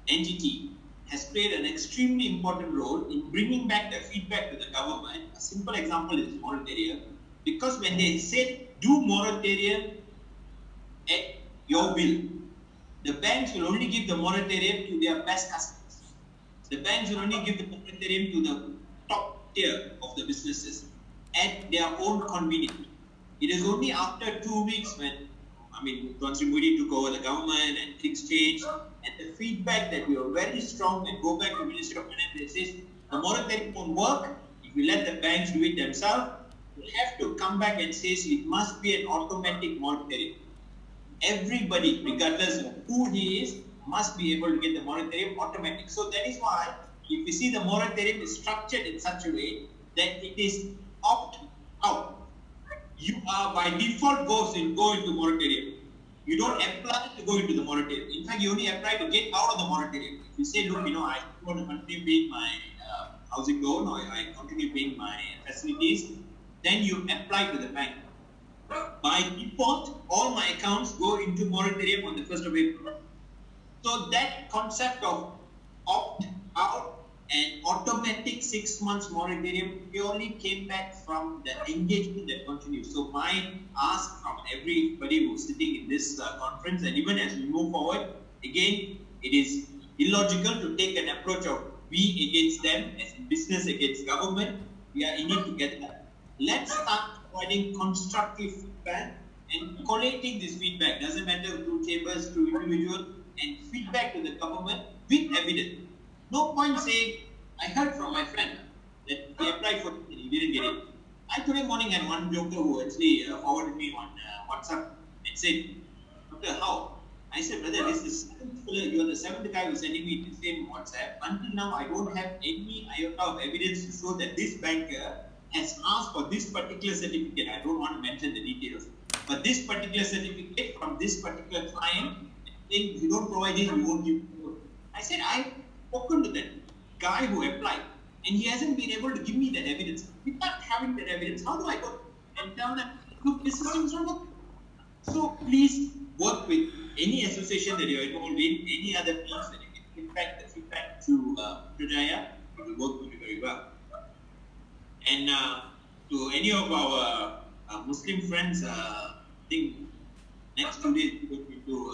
entity has played an extremely important role in bringing back the feedback to the government. A simple example is moratorium. Because when they said, do moratorium at your will, the banks will only give the moratorium to their best customers. The banks will only give the moratorium to the top tier of the businesses at their own convenience. It is only after 2 weeks when, Tuan Sri Modi took over the government and things changed, and the feedback that we were very strong and go back to the Ministry of Finance that says the moratorium won't work if we let the banks do it themselves. We have to come back and say it must be an automatic moratorium. Everybody, regardless of who he is, must be able to get the moratorium automatic. So that is why, if you see the moratorium is structured in such a way that it is opt-out. You are by default go into moratorium. You don't apply to go into the moratorium. In fact, you only apply to get out of the moratorium. If you say, look, I want to continue paying my housing loan or I continue paying my facilities, then you apply to the bank. By default, all my accounts go into moratorium on the 1st of April. So that concept of opt-out and automatic 6 months moratorium purely came back from the engagement that continues. So my ask from everybody who's sitting in this conference, and even as we move forward, again, it is illogical to take an approach of we against them, as in business against government. We are in it together. Let's start providing constructive feedback and collating this feedback. Doesn't matter through chambers, through individual, and feedback to the government with evidence. No point saying, I heard from my friend that he applied for it, he he didn't get it. I today morning had one joker who actually forwarded me on WhatsApp and said, "Doctor, how?" I said, "Brother, this is you are the seventh guy who's sending me the same WhatsApp. Until now, I don't have any iota of evidence to show that this banker has asked for this particular certificate. I don't want to mention the details, but this particular certificate from this particular client, saying if you don't provide it, we won't give you." I said, I've spoken to that guy who applied, and he hasn't been able to give me that evidence. Without having that evidence, how do I go and tell them, look, this system is not working? So please work with any association that you're involved in, any other teams that you can impact the feedback to Jaya. It will work very, very well. And to any of our Muslim friends, I think next 2 days we go into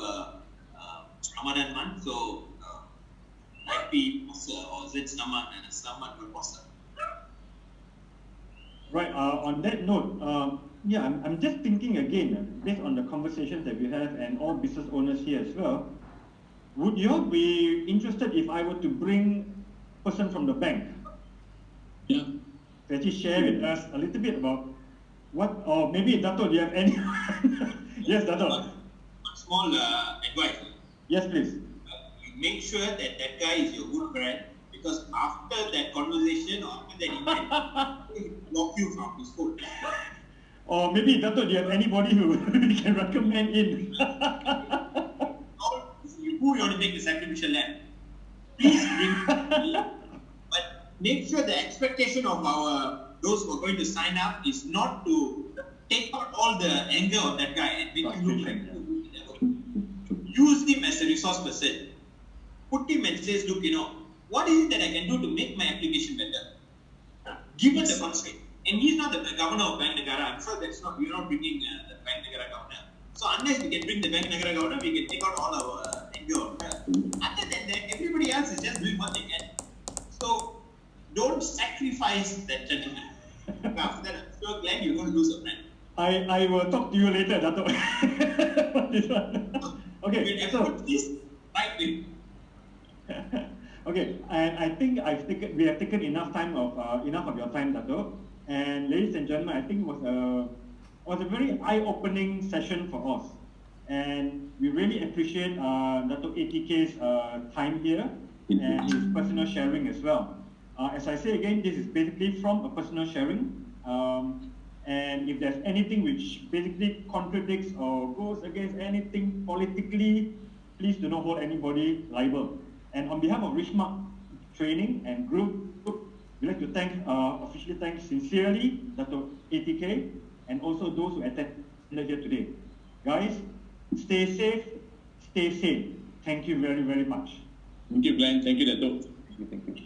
Ramadan month, so happy puasa or selamat berpuasa. Right, on that note, yeah, I'm just thinking again, based on the conversations that we have and all business owners here as well, would you all be interested if I were to bring a person from the bank? Yeah. To actually share with us a little bit about what, or maybe Datuk, do you have any? Yes, Datuk. One small advice. Yes, please. You make sure that that guy is your good friend, because after that conversation or after that event, he will block you from his phone. Or maybe Datuk, do you have anybody who we can recommend in? Who you want to take the sacrificial lamb? Please bring me, but make sure the expectation of those who are going to sign up is not to take out all the anger of that guy and make him look like use him as a resource person. Put him and says, look, what is it that I can do to make my application better? Given the constraint. And he's not the governor of Bank Negara. I'm sure we're not bringing the Bank Negara governor. So unless we can bring the Bank Negara governor, we can take out all our anger on her. Other than that, everybody else is just doing what they can. So don't sacrifice that gentleman. After that, I'm sure Glenn, you're going to lose a friend. I will talk to you later, Datuk. This one. Okay, so put this right way. okay, and I think we have taken enough of your time, Datuk. And ladies and gentlemen, I think it was a very eye-opening session for us, and we really appreciate Datuk ATK's time here and his personal sharing as well. As I say again, this is basically from a personal sharing. And if there's anything which basically contradicts or goes against anything politically, please do not hold anybody liable. And on behalf of Richmark Training and Group, we'd like to officially thank sincerely Datuk ATK and also those who attended here today. Guys, stay safe, stay sane. Thank you very, very much. Thank you, Glenn. Thank you, Datuk. Thank you.